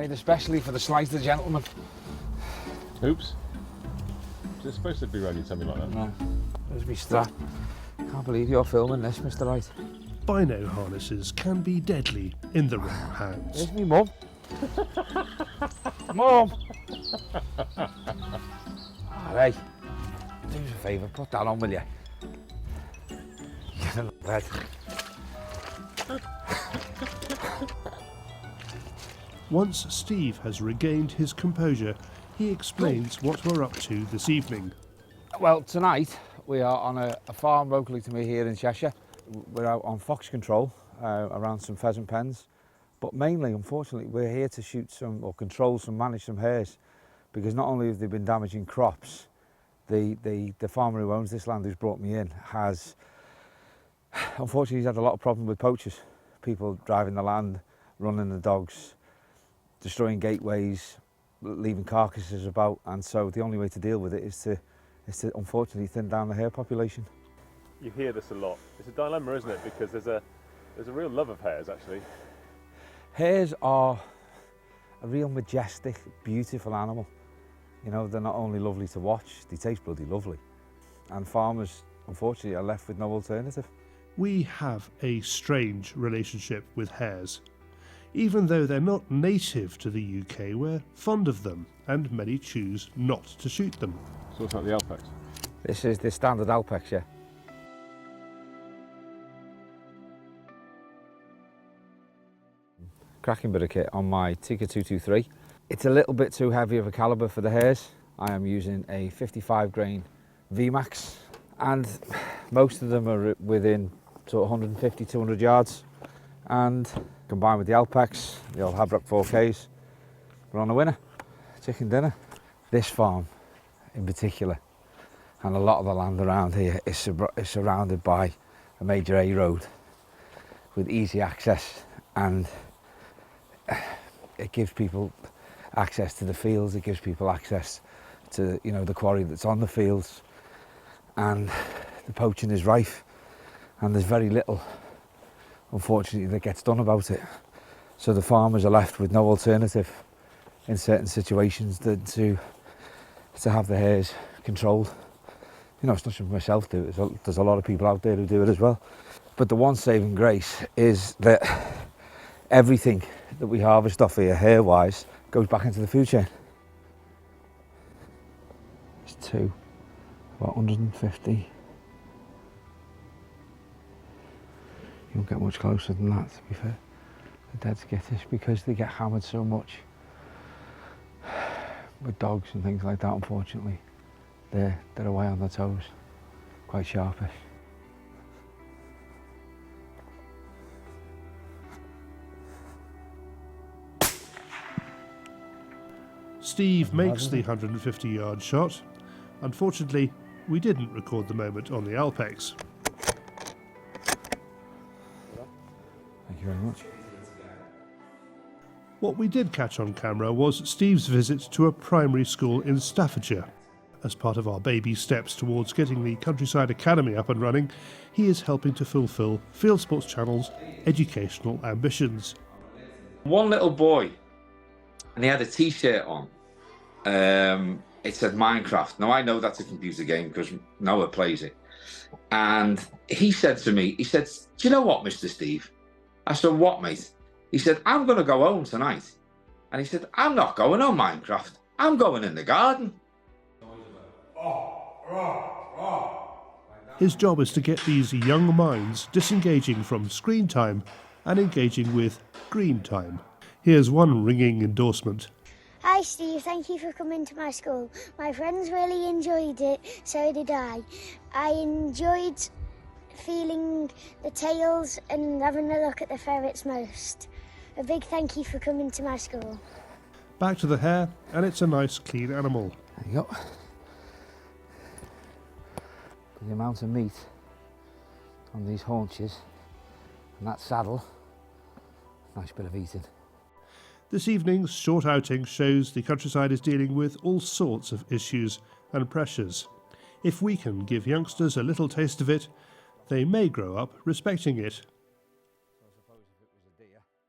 Made especially for the slighter gentleman. Oops. Is it supposed to be around your tummy like that? No. There's me strap. Can't believe you're filming this, Mr. Wright. Bino harnesses can be deadly in the wrong hands. There's me mum. Mum! Alright. Do us a favour, put that on, will you? Get in bed. Once Steve has regained his composure, he explains what we're up to this evening. Well, tonight we are on a farm locally to me here in Cheshire. We're out on fox control around some pheasant pens, but mainly, unfortunately, we're here to shoot some, or control some, manage some hares, because not only have they been damaging crops, the farmer who owns this land, who's brought me in, has, unfortunately, he's had a lot of problem with poachers. People driving the land, running the dogs, destroying gateways, leaving carcasses about, and so the only way to deal with it is to unfortunately thin down the hare population. You hear this a lot. It's a dilemma, isn't it? Because there's a real love of hares, actually. Hares are a real majestic, beautiful animal. You know, they're not only lovely to watch, they taste bloody lovely. And farmers, unfortunately, are left with no alternative. We have a strange relationship with hares. Even though they're not native to the UK, we're fond of them, and many choose not to shoot them. So what's like the alpex? This is the standard alpex, yeah. Cracking bit of kit on my Tikka 223. It's a little bit too heavy of a calibre for the hares. I am using a 55 grain VMAX, and most of them are within sort of 150, 200 yards. And combined with the alpex, the old Habrock 4Ks, we're on a winner. Chicken dinner. This farm in particular, and a lot of the land around here, is surrounded by a major A road with easy access, and it gives people access to the fields, it gives people access to, you know, the quarry that's on the fields, and the poaching is rife, and there's very little, unfortunately, that gets done about it. So the farmers are left with no alternative in certain situations than to have the hares controlled. You know, it's not just myself do it, there's a lot of people out there who do it as well. But the one saving grace is that everything that we harvest off here, hare-wise, goes back into the food chain. It's two, about 150. You won't get much closer than that, to be fair. They're dead skittish because they get hammered so much with dogs and things like that. Unfortunately, they're away on their toes, quite sharpish. Steve makes the 150-yard shot. Unfortunately, we didn't record the moment on the alpex. Thank you very much. What we did catch on camera was Steve's visit to a primary school in Staffordshire. As part of our baby steps towards getting the Countryside Academy up and running, he is helping to fulfil Fieldsports Channel's educational ambitions. One little boy, and he had a t-shirt on. It said Minecraft. Now I know that's a computer game because Noah plays it. And he said to me, he said, "Do you know what, Mr. Steve?" I said, "What, mate?" He said, "I'm going to go home tonight." And he said, "I'm not going on Minecraft. I'm going in the garden." His job is to get these young minds disengaging from screen time and engaging with green time. Here's one ringing endorsement. Hi Steve, thank you for coming to my school. My friends really enjoyed it, so did I. I enjoyed feeling the tails and having a look at the ferrets most. A big thank you for coming to my school. Back to the hare, and it's a nice clean animal. There you go. The amount of meat on these haunches and that saddle, nice bit of eating. This evening's short outing shows the countryside is dealing with all sorts of issues and pressures. If we can give youngsters a little taste of it, they may grow up respecting it